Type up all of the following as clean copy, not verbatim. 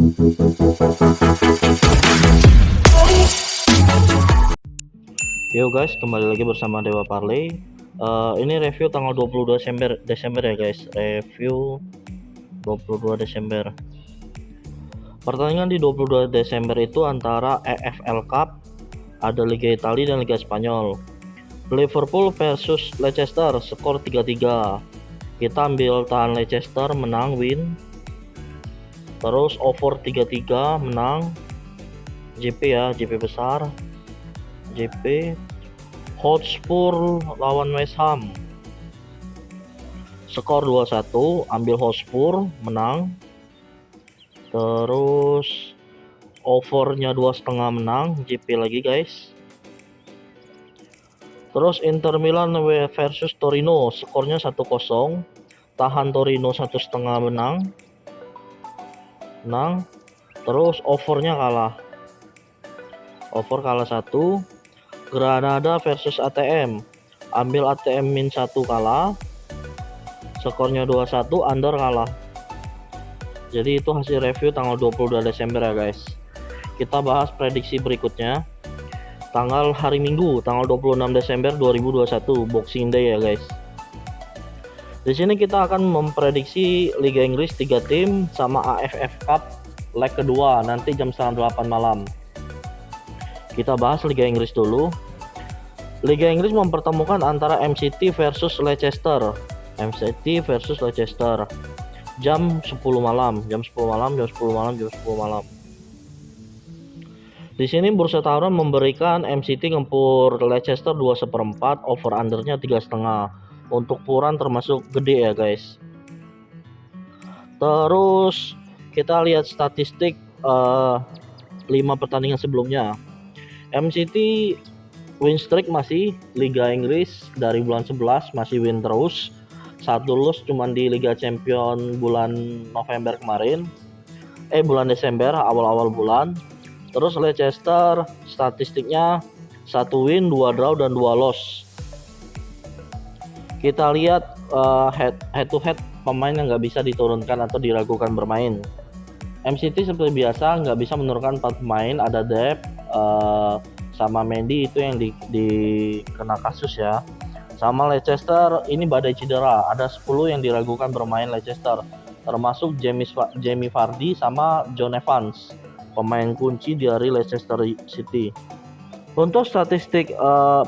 Yo guys, kembali lagi bersama Dewa Parley. Ini review tanggal 22 Desember ya guys. Review 22 Desember. Pertandingan di 22 Desember itu antara EFL Cup, ada Liga Italia dan Liga Spanyol. Liverpool versus Leicester, skor 3-3. Kita ambil tahan Leicester menang win. Terus over 3-3 menang. JP ya, JP besar. JP Hotspur lawan West Ham, skor 2-1, ambil Hotspur menang. Terus overnya 2,5 menang, JP lagi guys. Terus Inter Milan versus Torino, skornya 1-0, tahan Torino 1,5 menang. Terus overnya kalah, over kalah 1. Granada versus ATM, ambil ATM -1 kalah, skornya 2-1, under kalah. Jadi itu hasil review tanggal 22 Desember ya guys. Kita bahas prediksi berikutnya. Tanggal hari Minggu, tanggal 26 Desember 2021, Boxing Day ya guys. Di sini kita akan memprediksi Liga Inggris 3 tim sama AFF Cup leg kedua nanti jam 8 malam. Kita bahas Liga Inggris dulu. Liga Inggris mempertemukan antara MCT versus Leicester. MCT versus Leicester. Jam 10 malam. Di sini bursa taruhan memberikan MCT ngepur Leicester 2/4, over undernya 3,5. Untuk puran termasuk gede ya guys. Terus kita lihat statistik 5 pertandingan sebelumnya. MCT win streak masih Liga Inggris dari bulan 11 masih win terus. 1 loss cuman di Liga Champion bulan November kemarin. Bulan Desember awal-awal bulan. Terus Leicester statistiknya 1 win, 2 draw dan 2 loss. Kita lihat head to head pemain yang nggak bisa diturunkan atau diragukan bermain. MCT seperti biasa nggak bisa menurunkan 4 pemain, ada Depp sama Mendy itu yang dikena kasus ya. Sama Leicester ini badai cedera, ada 10 yang diragukan bermain Leicester, termasuk Jamie Vardy sama John Evans, pemain kunci dari Leicester City. Untuk statistik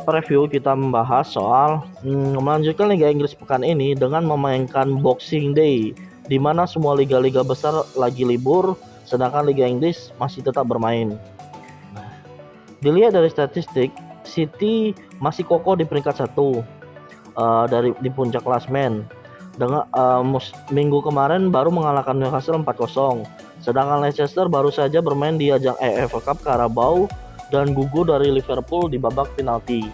preview kita membahas soal melanjutkan Liga Inggris pekan ini dengan memainkan Boxing Day, di mana semua liga-liga besar lagi libur, sedangkan Liga Inggris masih tetap bermain. Dilihat dari statistik, City masih kokoh di peringkat 1 di puncak klasmen. Dengan minggu kemarin baru mengalahkan Newcastle 4-0. Sedangkan Leicester baru saja bermain di ajang EFL Cup Carabao dan gugur dari Liverpool di babak penalti.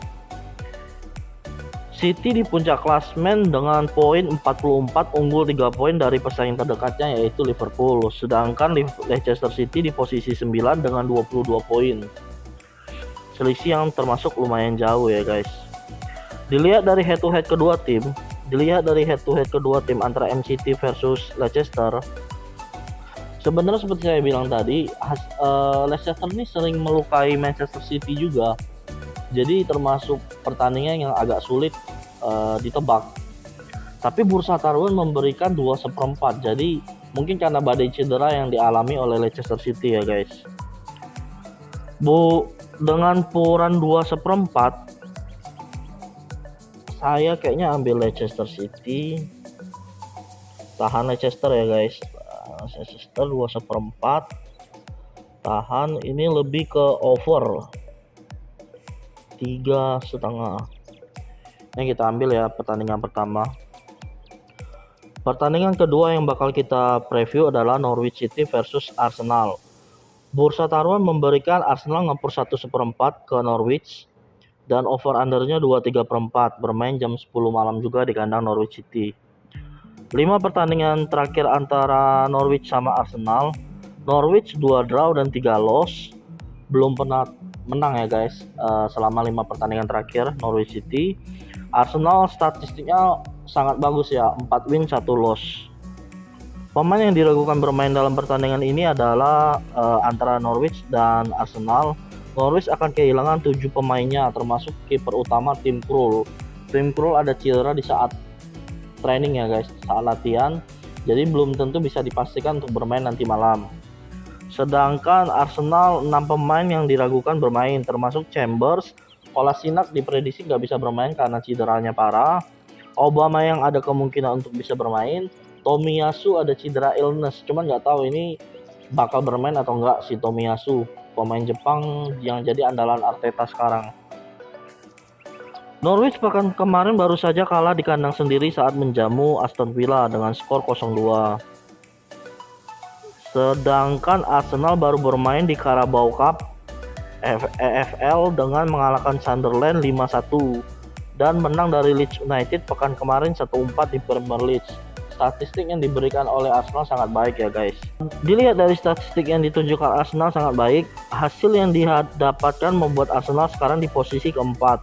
City di puncak klasmen dengan poin 44, unggul 3 poin dari pesaing terdekatnya yaitu Liverpool. Sedangkan Leicester City di posisi 9 dengan 22 poin. Selisih yang termasuk lumayan jauh ya guys. Dilihat dari head to head kedua tim antara MCT versus Leicester. Sebenarnya seperti saya bilang tadi, Leicester ini sering melukai Manchester City juga. Jadi termasuk pertandingan yang agak sulit ditebak. Tapi bursa taruhan memberikan 2/4. Jadi mungkin karena badai cedera yang dialami oleh Leicester City ya guys. Dengan puran 2/4, saya kayaknya ambil Leicester City. Tahan Leicester ya guys. Leicester 2/4. Tahan, ini lebih ke over 3,5. Ini kita ambil ya pertandingan pertama. Pertandingan kedua yang bakal kita preview adalah Norwich City versus Arsenal. Bursa taruhan memberikan Arsenal ngepur 1/4 ke Norwich dan over undernya 2,3/4, bermain jam 10 malam juga di kandang Norwich City. 5 pertandingan terakhir antara Norwich sama Arsenal, Norwich 2 draw dan 3 loss, belum pernah menang ya guys selama 5 pertandingan terakhir Norwich City. Arsenal statistiknya sangat bagus ya, 4 win 1 loss. Pemain yang diragukan bermain dalam pertandingan ini adalah antara Norwich dan Arsenal. Norwich akan kehilangan 7 pemainnya termasuk kiper utama Tim Krul. Tim Krul ada cedera di saat training ya guys, saat latihan. Jadi belum tentu bisa dipastikan untuk bermain nanti malam. Sedangkan Arsenal 6 pemain yang diragukan bermain termasuk Chambers. Kolasinac diprediksi nggak bisa bermain karena cederanya parah. Obama yang ada kemungkinan untuk bisa bermain. Tomiyasu ada cedera illness, cuman nggak tahu ini bakal bermain atau enggak si Tomiyasu, pemain Jepang yang jadi andalan Arteta sekarang. Norwich pekan kemarin baru saja kalah di kandang sendiri saat menjamu Aston Villa dengan skor 0-2. Sedangkan Arsenal baru bermain di Carabao Cup EFL dengan mengalahkan Sunderland 5-1 dan menang dari Leeds United pekan kemarin 1-4 di Premier League. Statistik yang diberikan oleh Arsenal sangat baik ya guys. Dilihat dari statistik yang ditunjukkan Arsenal sangat baik, hasil yang didapatkan membuat Arsenal sekarang di posisi keempat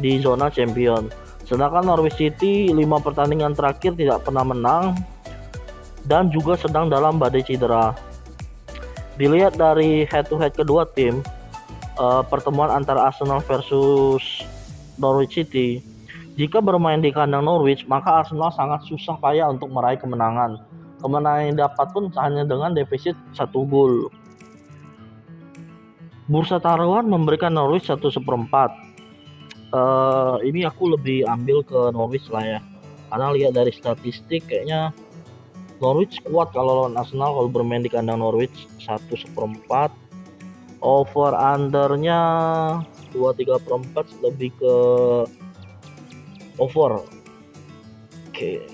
di zona champion. Sedangkan Norwich City 5 pertandingan terakhir tidak pernah menang dan juga sedang dalam badai cedera. Dilihat dari head to head kedua tim, pertemuan antara Arsenal versus Norwich City, jika bermain di kandang Norwich, maka Arsenal sangat susah payah untuk meraih kemenangan. Kemenangan yang dapat pun hanya dengan defisit 1 gol. Bursa taruhan memberikan Norwich 1/4. Ini aku lebih ambil ke Norwich lah ya. Karena lihat dari statistik kayaknya Norwich kuat kalau lawan Arsenal kalau bermain di kandang Norwich 1/4. Over undernya 2/3 lebih ke over. Oke.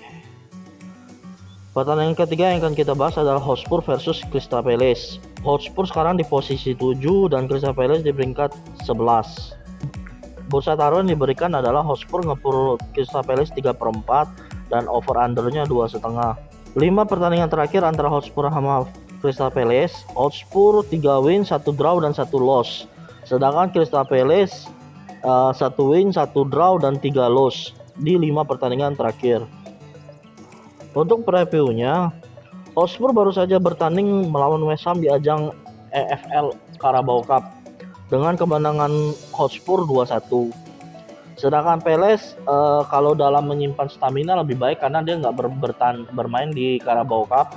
Pertandingan ketiga yang akan kita bahas adalah Hotspur versus Crystal Palace. Hotspur sekarang di posisi 7 dan Crystal Palace di peringkat 11. Bursa taruhan diberikan adalah Hotspur ngepur Crystal Palace 3/4 dan over undernya 2,5. 5 pertandingan terakhir antara Hotspur sama Crystal Palace, Hotspur 3 win, 1 draw dan 1 loss. Sedangkan Crystal Palace 1 win, 1 draw dan 3 loss di 5 pertandingan terakhir. Untuk previewnya, Hotspur baru saja bertanding melawan West Ham di ajang EFL Carabao Cup dengan kemenangan Hotspur 2-1. Sedangkan Palace kalau dalam menyimpan stamina lebih baik karena dia nggak bermain di Carabao Cup.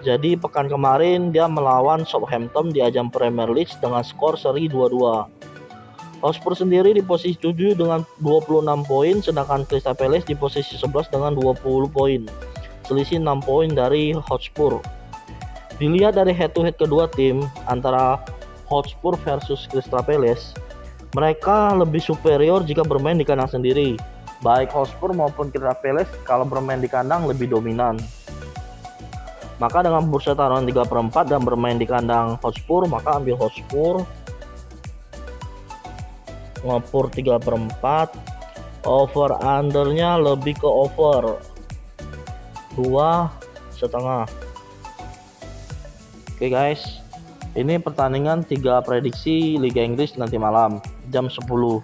Jadi pekan kemarin dia melawan Southampton di ajang Premier League dengan skor seri 2-2. Hotspur sendiri di posisi 7 dengan 26 poin, sedangkan Crystal Palace di posisi 11 dengan 20 poin. Selisih 6 poin dari Hotspur. Dilihat dari head to head kedua tim antara Hotspur versus Crystal Palace, mereka lebih superior jika bermain di kandang sendiri. Baik Hotspur maupun Crystal Palace kalau bermain di kandang lebih dominan. Maka dengan bursa taruhan 3/4 dan bermain di kandang Hotspur, maka ambil Hotspur. Ngepur 3/4. Over undernya lebih ke over 2,5. Oke guys, ini pertandingan 3 prediksi Liga Inggris nanti malam jam 10.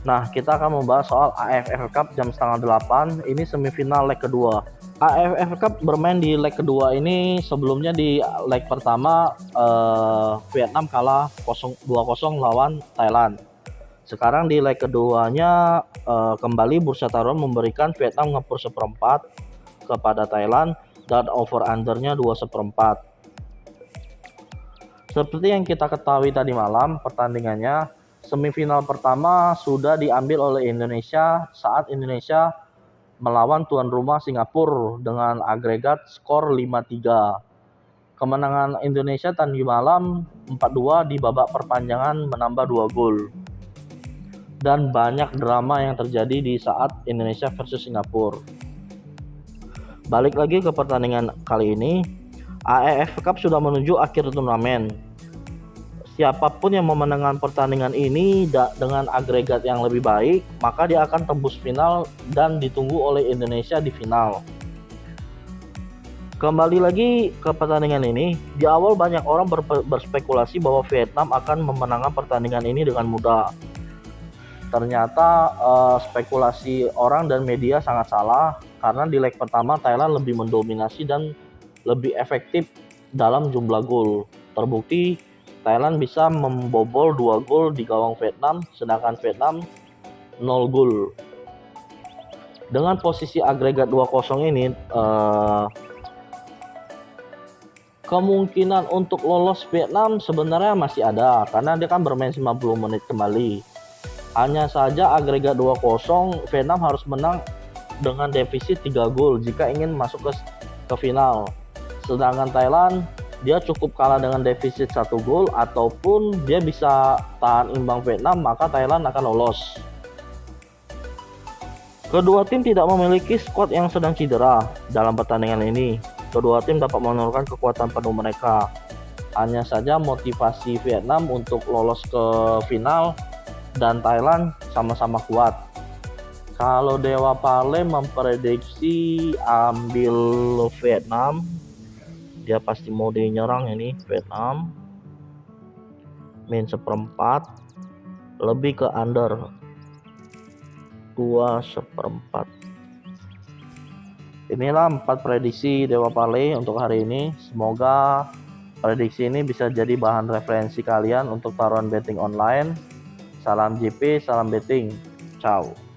Nah, kita akan membahas soal AFF Cup jam 7:30. Ini semifinal leg kedua. AFF Cup bermain di leg kedua ini. Sebelumnya di leg pertama Vietnam kalah 2-0 lawan Thailand. Sekarang di leg keduanya kembali bursa taruhan memberikan Vietnam ngepur 1/4 kepada Thailand dan over undernya 2/4. Seperti yang kita ketahui tadi malam, pertandingannya semifinal pertama sudah diambil oleh Indonesia saat Indonesia melawan tuan rumah Singapura dengan agregat skor 5-3. Kemenangan Indonesia tadi malam 4-2 di babak perpanjangan menambah 2 gol. Dan banyak drama yang terjadi di saat Indonesia versus Singapura. Balik lagi ke pertandingan kali ini, AFF Cup sudah menuju akhir turnamen. Siapapun yang memenangkan pertandingan ini dengan agregat yang lebih baik, maka dia akan tembus final dan ditunggu oleh Indonesia di final. Kembali lagi ke pertandingan ini, di awal banyak orang berspekulasi bahwa Vietnam akan memenangkan pertandingan ini dengan mudah. Ternyata spekulasi orang dan media sangat salah karena di leg pertama Thailand lebih mendominasi dan lebih efektif dalam jumlah gol. Terbukti Thailand bisa membobol 2 gol di gawang Vietnam, sedangkan Vietnam 0 gol. Dengan posisi agregat 2-0 ini, kemungkinan untuk lolos Vietnam sebenarnya masih ada karena dia kan bermain 90 menit kembali. Hanya saja agregat 2-0, Vietnam harus menang dengan defisit 3 gol jika ingin masuk ke final. Sedangkan Thailand, dia cukup kalah dengan defisit 1 gol ataupun dia bisa tahan imbang Vietnam, maka Thailand akan lolos. Kedua tim tidak memiliki skuad yang sedang cedera dalam pertandingan ini. Kedua tim dapat menurunkan kekuatan penuh mereka. Hanya saja motivasi Vietnam untuk lolos ke final dan Thailand sama-sama kuat. Kalau Dewa Pale memprediksi ambil Vietnam, dia pasti mau dinyerang ini Vietnam. Main seperempat, lebih ke under 2/4. Inilah 4 prediksi Dewa Pale untuk hari ini. Semoga prediksi ini bisa jadi bahan referensi kalian untuk taruhan betting online. Salam JP, salam betting. Ciao.